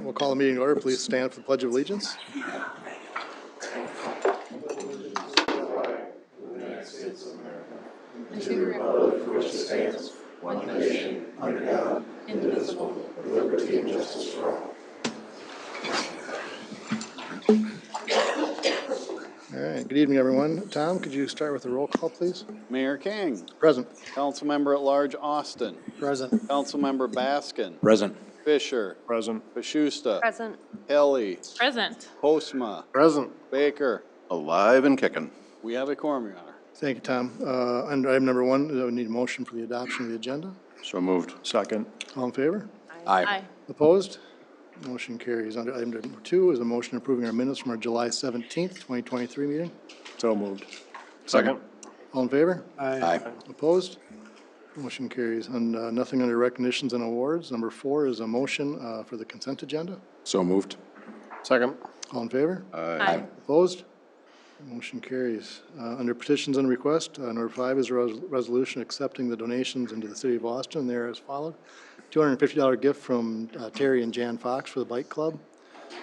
We'll call the meeting to order. Please stand for the Pledge of Allegiance. And to the republic for which it stands, one nation, under God, indivisible, with liberty and justice for all. All right, good evening, everyone. Tom, could you start with the roll call, please? Mayor King. Present. Councilmember at Large Austin. Present. Councilmember Baskin. Present. Fisher. Present. Pashusta. Present. Helly. Present. Postma. Present. Baker. Alive and kicking. We have a quorum, Your Honor. Thank you, Tom. Under item number 1, we need a motion for the adoption of the agenda. So moved. Second. All in favor? Aye. Opposed? Motion carries. Under item number 2 is a motion approving our minutes from our July 17th, 2023 meeting. So moved. Second. All in favor? Aye. Opposed? Motion carries. And nothing under recognitions and awards. Number 4 is a motion for the consent agenda. So moved. Second. All in favor? Aye. Opposed? Motion carries. Under petitions and requests, number 5 is a resolution accepting the donations into the city of Austin. They are as followed. $250 gift from Terry and Jan Fox for the Bike Club,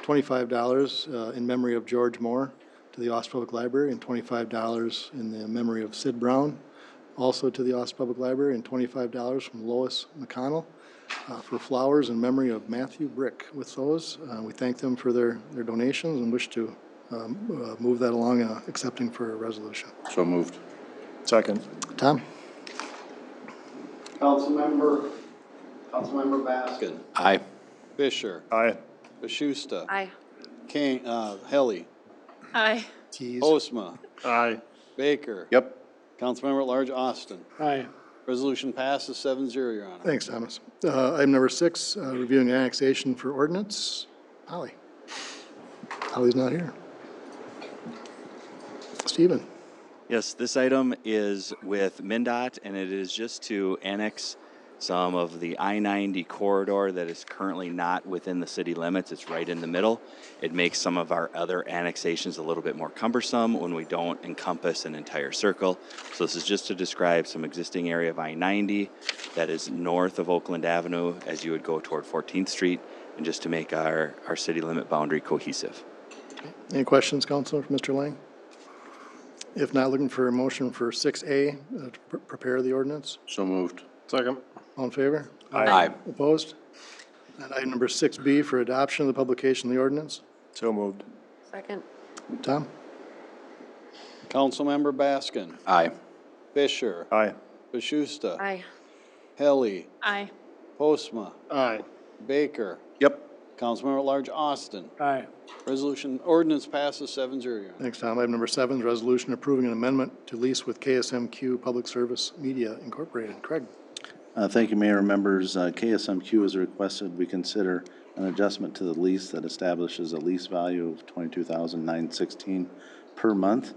$25 in memory of George Moore to the Austin Public Library, and $25 in the memory of Sid Brown, also to the Austin Public Library, and $25 from Lois McConnell for flowers in memory of Matthew Brick. With those, we thank them for their donations and wish to move that along, accepting for a resolution. So moved. Second. Tom? Councilmember Baskin. Aye. Fisher. Aye. Pashusta. Aye. King, Helly. Aye. Tease. Postma. Aye. Baker. Yep. Councilmember at Large Austin. Aye. Resolution passes 7-0, Your Honor. Thanks, Thomas. Item number 6, reviewing annexation for ordinance. Holly. Holly's not here. Stephen. Yes, this item is with MnDOT, and it is just to annex some of the I-90 corridor that is currently not within the city limits. It's right in the middle. It makes some of our other annexations a little bit more cumbersome when we don't encompass an entire circle. So this is just to describe some existing area of I-90 that is north of Oakland Avenue as you would go toward 14th Street, and just to make our city limit boundary cohesive. Any questions, Councilor, for Mr. Lang? If not, looking for a motion for 6A, to prepare the ordinance. So moved. Second. All in favor? Aye. Opposed? And item number 6B for adoption of the publication of the ordinance. So moved. Second. Tom? Councilmember Baskin. Aye. Fisher. Aye. Pashusta. Aye. Helly. Aye. Postma. Aye. Baker. Yep. Councilmember at Large Austin. Aye. Ordinance passes 7-0, Your Honor. Thanks, Tom. Item number 7 is resolution approving an amendment to lease with KSMQ Public Service Media Incorporated. Craig? Thank you, Mayor and members. KSMQ has requested we consider an adjustment to the lease that establishes a lease value of $22,916 per month.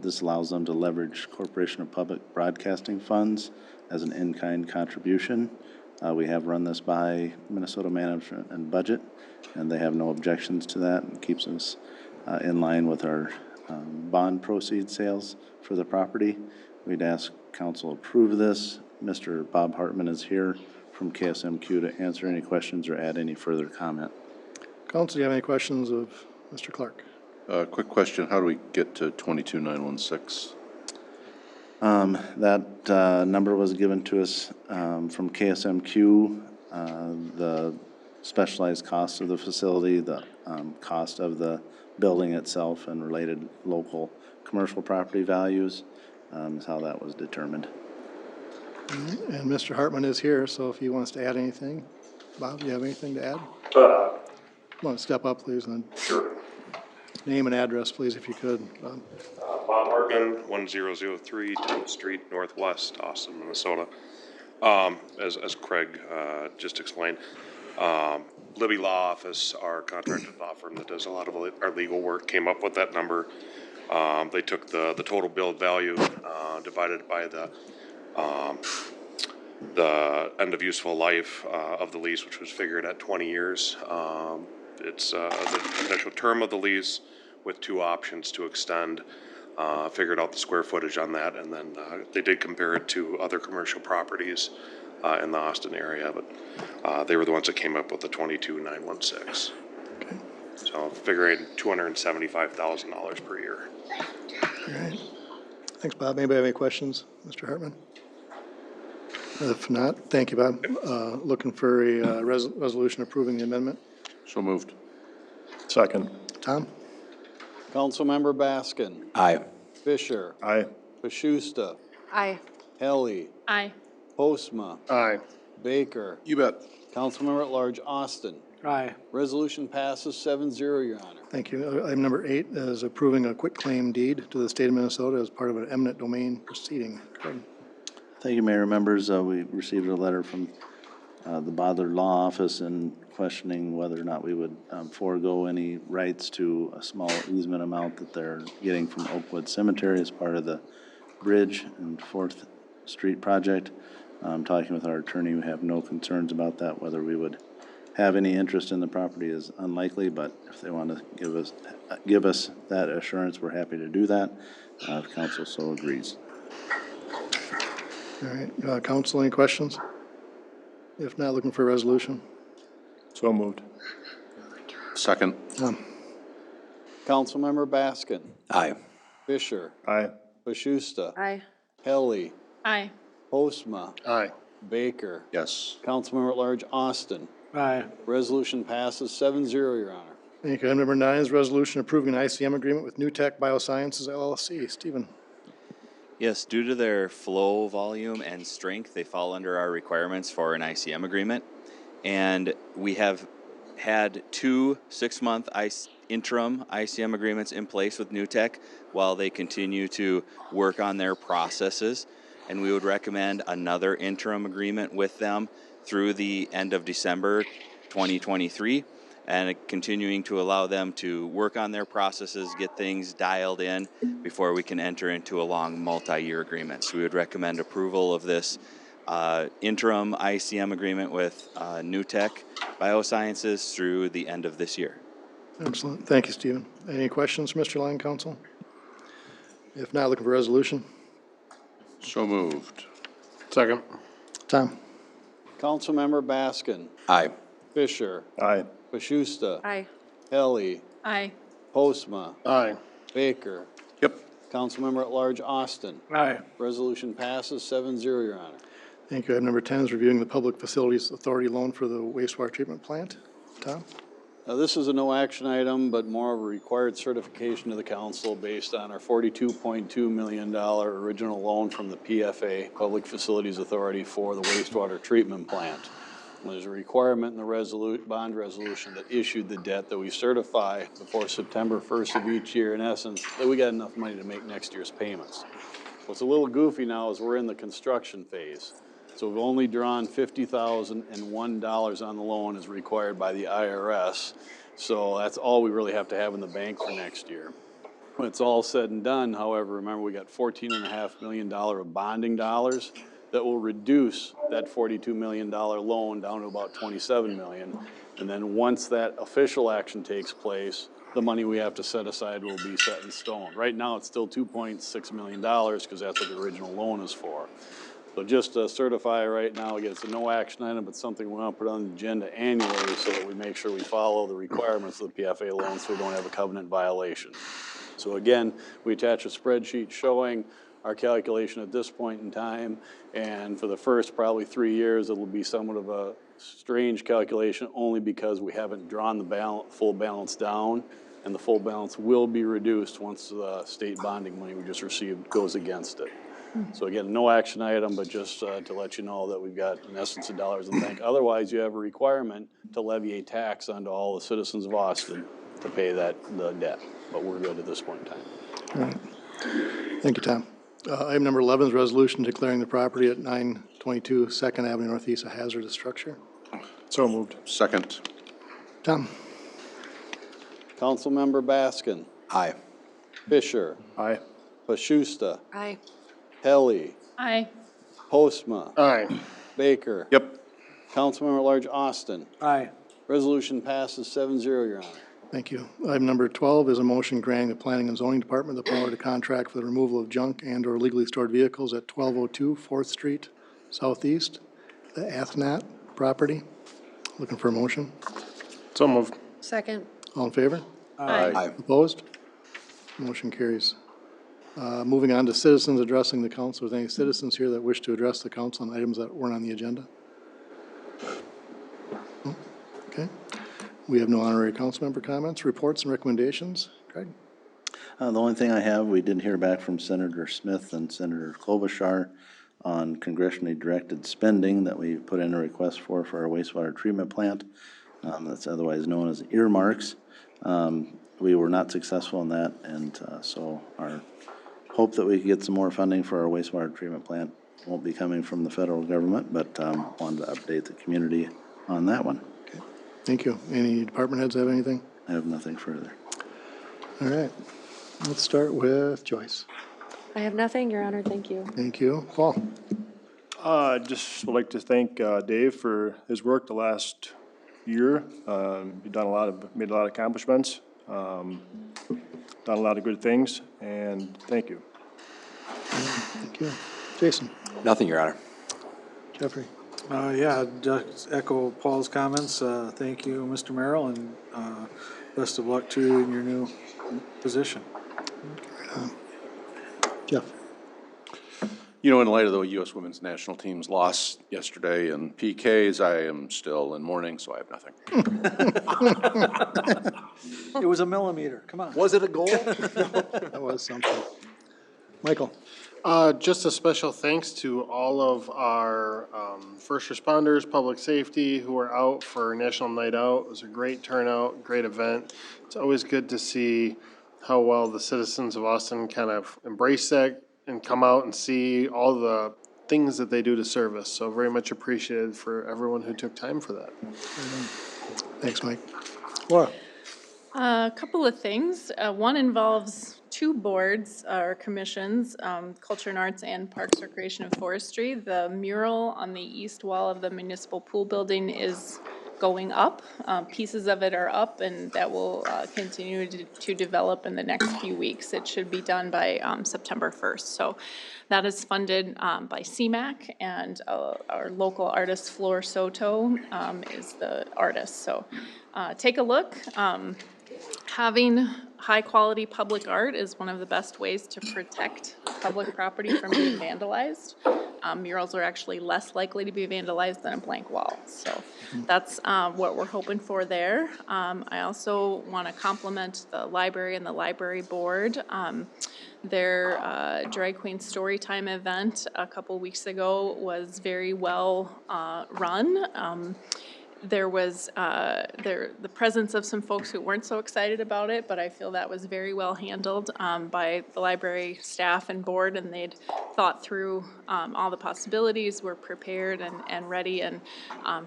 This allows them to leverage Corporation of Public Broadcasting funds as an in-kind contribution. We have run this by Minnesota Management and Budget, and they have no objections to that, and keeps us in line with our bond proceeds sales for the property. We'd ask council approve this. Mr. Bob Hartman is here from KSMQ to answer any questions or add any further comment. Council, do you have any questions of Mr. Clark? Quick question, how do we get to 22,916? That number was given to us from KSMQ. The specialized cost of the facility, the cost of the building itself, and related local commercial property values is how that was determined. And Mr. Hartman is here, so if he wants to add anything. Bob, do you have anything to add? Come on, step up, please. And Sure. name and address, please, if you could. Bob. Bob Hartman, 1003 10th Street Northwest, Austin, Minnesota. As Craig just explained, Libby Law Office, our contracted law firm that does a lot of our legal work, came up with that number. They took the total billed value divided by the end of useful life of the lease, which was figured at 20 years. It's the initial term of the lease with 2 options to extend. Figured out the square footage on that, and then they did compare it to other commercial properties in the Austin area, but they were the ones that came up with the 22,916. Okay. So figuring $275,000 per year. All right. Thanks, Bob. Anybody have any questions? Mr. Hartman? If not, thank you, Bob. Looking for a resolution approving the amendment. So moved. Second. Tom? Councilmember Baskin. Aye. Fisher. Aye. Pashusta. Aye. Helly. Aye. Postma. Aye. Baker. You bet. Councilmember at Large Austin. Aye. Resolution passes 7-0, Your Honor. Thank you. Item number 8 is approving a quitclaim deed to the state of Minnesota as part of an eminent domain proceeding. Craig? Thank you, Mayor. Members, we received a letter from the Bodler Law Office and questioning whether or not we would forego any rights to a small easement amount that they're getting from Oakwood Cemetery as part of the Bridge and 4th Street project. Talking with our attorney, we have no concerns about that. Whether we would have any interest in the property is unlikely, but if they want to give us that assurance, we're happy to do that, if council so agrees. All right. Council, any questions? If not, looking for a resolution. So moved. Second. Tom? Councilmember Baskin. Aye. Fisher. Aye. Pashusta. Aye. Helly. Aye. Postma. Aye. Baker. Yes. Councilmember at Large Austin. Aye. Resolution passes 7-0, Your Honor. Thank you. Item number 9 is resolution approving an ICM agreement with New Tech Biosciences LLC. Stephen? Yes, due to their flow volume and strength, they fall under our requirements for an ICM agreement. And we have had 2 6-month interim ICM agreements in place with New Tech while they continue to work on their processes. And we would recommend another interim agreement with them through the end of December 2023, and continuing to allow them to work on their processes, get things dialed in before we can enter into a long multi-year agreement. So we would recommend approval of this interim ICM agreement with New Tech Biosciences through the end of this year. Excellent. Thank you, Stephen. Any questions, Mr. Line, Council? If not, looking for a resolution. So moved. Second. Tom? Councilmember Baskin. Aye. Fisher. Aye. Pashusta. Aye. Helly. Aye. Postma. Aye. Baker. Yep. Councilmember at Large Austin. Aye. Resolution passes 7-0, Your Honor. Thank you. Item number 10 is reviewing the Public Facilities Authority loan for the wastewater treatment plant. Tom? Now, this is a no action item, but more of a required certification to the council based on our $42.2 million original loan from the PFA, Public Facilities Authority, for the wastewater treatment plant. And there's a requirement in the bond resolution that issued the debt that we certify before September 1st of each year, in essence, that we got enough money to make next year's payments. What's a little goofy now is we're in the construction phase. So we've only drawn $50,001 on the loan as required by the IRS. So that's all we really have to have in the bank for next year. When it's all said and done, however, remember we got $14.5 million of bonding dollars that will reduce that $42 million loan down to about $27 million. And then once that official action takes place, the money we have to set aside will be set in stone. Right now, it's still $2.6 million because that's what the original loan is for. So just to certify right now, again, it's a no action item, but something we want to put on the agenda annually so that we make sure we follow the requirements of the PFA loan so we don't have a covenant violation. So again, we attach a spreadsheet showing our calculation at this point in time, and for the first probably 3 years, it'll be somewhat of a strange calculation only because we haven't drawn the full balance down, and the full balance will be reduced once the state bonding money we just received goes against it. So again, no action item, but just to let you know that we've got in essence of dollars in the bank. Otherwise, you have a requirement to levy a tax onto all the citizens of Austin to pay the debt. But we're good at this point in time. All right. Thank you, Tom. Item number 11 is resolution declaring the property at 922 2nd Avenue Northeast a hazardous structure. So moved. Second. Tom? Councilmember Baskin. Aye. Fisher. Aye. Pashusta. Aye. Helly. Aye. Postma. Aye. Baker. Yep. Councilmember at Large Austin. Aye. Resolution passes 7-0, Your Honor. Thank you. Item number 12 is a motion granting the Planning and Zoning Department the power to contract for the removal of junk and/or illegally stored vehicles at 1202 4th Street Southeast the Athnat property. Looking for a motion. So moved. Second. All in favor? Aye. Opposed? Motion carries. Moving on to citizens addressing the council. Is there any citizens here that wish to address the council on items that weren't on the agenda? No? Okay. We have no honorary council member comments, reports, and recommendations. Craig? The only thing I have, we did hear back from Senator Smith and Senator Klobuchar on congressionally directed spending that we put in a request for our wastewater treatment plant. That's otherwise known as earmarks. We were not successful in that, and so our hope that we could get some more funding for our wastewater treatment plant won't be coming from the federal government, but wanted to update the community on that one. Okay. Thank you. Any department heads have anything? I have nothing further. All right. Let's start with Joyce. I have nothing, Your Honor, thank you. Thank you. Paul? Just would like to thank Dave for his work the last year. You've done made a lot of accomplishments, done a lot of good things, and thank you. Thank you. Jason? Nothing, Your Honor. Jeffrey? Yeah, just echo Paul's comments. Thank you, Mr. Merrill, and best of luck to you in your new position. Jeff? You know, in light of the U.S. Women's National Team's loss yesterday in PKs, I am still in mourning, so I have nothing. It was a millimeter, come on. Was it a goal? That was something. Michael? Just a special thanks to all of our first responders, public safety, who are out for National Night Out. It was a great turnout, great event. It's always good to see how well the citizens of Austin kind of embrace that and come out and see all the things that they do to serve us. So very much appreciated for everyone who took time for that. Thanks, Mike. Laura? A couple of things. One involves two boards or commissions, Culture and Arts and Parks, Recreation, and Forestry. The mural on the east wall of the municipal pool building is going up. Pieces of it are up, and that will continue to develop in the next few weeks. It should be done by September 1st. So that is funded by CMAC, and our local artist, Flor Soto, is the artist. So take a look. Having high-quality public art is one of the best ways to protect public property from being vandalized. Murals are actually less likely to be vandalized than a blank wall. So that's what we're hoping for there. I also want to compliment the library and the library board. Their Drag Queen Storytime event a couple weeks ago was very well run. There was the presence of some folks who weren't so excited about it, but I feel that was very well handled by the library staff and board, and they'd thought through all the possibilities, were prepared and ready, and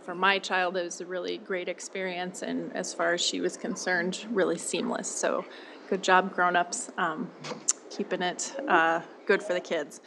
for my child, it was a really great experience, and as far as she was concerned, really seamless. So good job, grown-ups, keeping it good for the kids.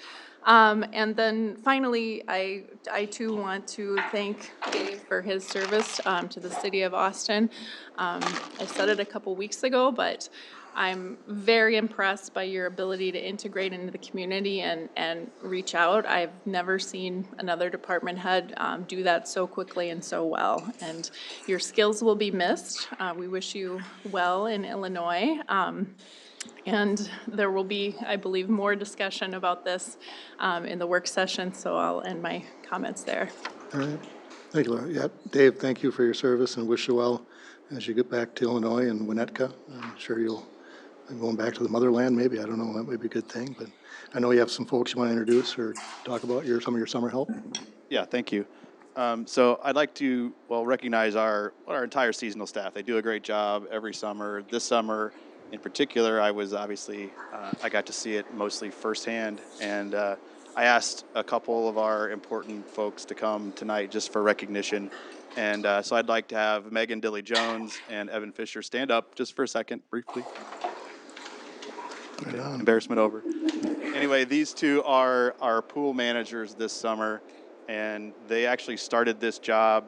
And then finally, I too want to thank Dave for his service to the city of Austin. I said it a couple weeks ago, but I'm very impressed by your ability to integrate into the community and reach out. I've never seen another department head do that so quickly and so well. And your skills will be missed. We wish you well in Illinois. And there will be, I believe, more discussion about this in the work session, so I'll end my comments there. All right. Thank you, Laura. Yeah, Dave, thank you for your service and wish you well as you get back to Illinois and Winnetka. I'm sure you'll be going back to the motherland maybe. I don't know, that might be a good thing, but I know you have some folks you want to introduce or talk about some of your summer help. Yeah, thank you. So I'd like to, recognize our entire seasonal staff. They do a great job every summer. This summer, in particular, I was obviously, I got to see it mostly firsthand, and I asked a couple of our important folks to come tonight just for recognition, and so I'd like to have Megan Dilly-Jones and Evan Fisher stand up just for a second, briefly. Right on. Embarrassment over. Anyway, these two are our pool managers this summer, and they actually started this job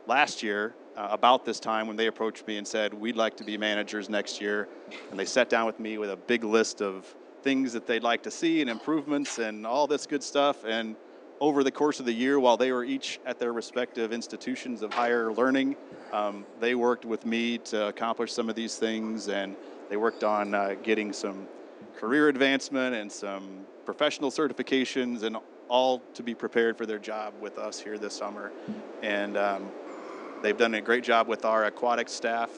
last year, about this time when they approached me and said, we'd like to be managers next year. And they sat down with me with a big list of things that they'd like to see and improvements and all this good stuff. And over the course of the year, while they were each at their respective institutions of higher learning, they worked with me to accomplish some of these things, and they worked on getting some career advancement and some professional certifications, and all to be prepared for their job with us here this summer. And they've done a great job with our aquatic staff.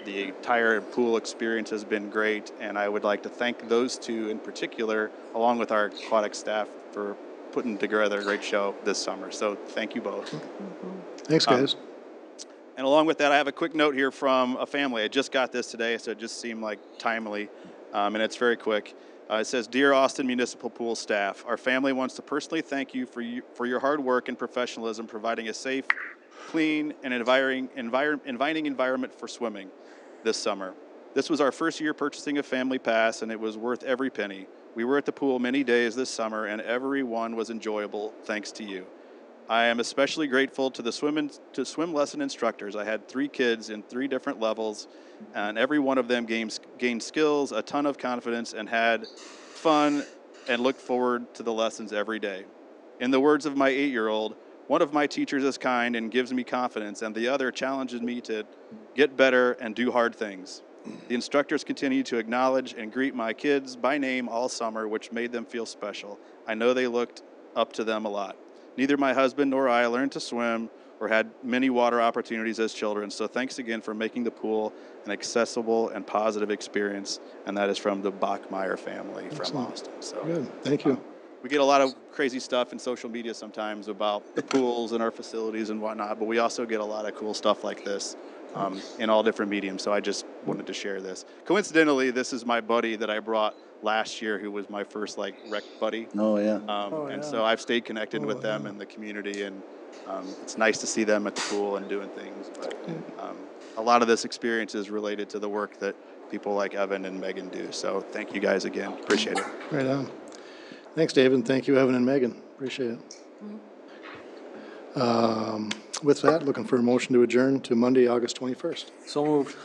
The entire pool experience has been great, and I would like to thank those two in particular, along with our aquatic staff, for putting together a great show this summer. So thank you both. Thanks, guys. And along with that, I have a quick note here from a family. I just got this today, so it just seemed like timely, and it's very quick. It says, "Dear Austin Municipal Pool staff, our family wants to personally thank you for your hard work and professionalism providing a safe, clean, and inviting environment for swimming this summer. This was our first year purchasing a family pass, and it was worth every penny. We were at the pool many days this summer, and every one was enjoyable thanks to you. I am especially grateful to the swim lesson instructors. I had 3 kids in 3 different levels, and every one of them gained skills, a ton of confidence, and had fun and looked forward to the lessons every day. In the words of my 8-year-old, one of my teachers is kind and gives me confidence, and the other challenges me to get better and do hard things. The instructors continue to acknowledge and greet my kids by name all summer, which made them feel special. I know they looked up to them a lot. Neither my husband nor I learned to swim or had many water opportunities as children, so thanks again for making the pool an accessible and positive experience." And that is from the Bachmeyer family from Austin. So Good, thank you. we get a lot of crazy stuff in social media sometimes about the pools and our facilities and whatnot, but we also get a lot of cool stuff like this in all different mediums. So I just wanted to share this. Coincidentally, this is my buddy that I brought last year, who was my first rec buddy. Oh, yeah. And so I've stayed connected with them and the community, and it's nice to see them at the pool and doing things. But a lot of this experience is related to the work that people like Evan and Megan do. So thank you guys again. Appreciate it. Right on. Thanks, David. Thank you, Evan and Megan. Appreciate it. With that, looking for a motion to adjourn to Monday, August 21st. So moved.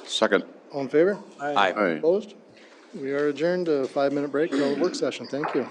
Second. All in favor? Aye. Opposed? We are adjourned. A 5-minute break, called work session. Thank you.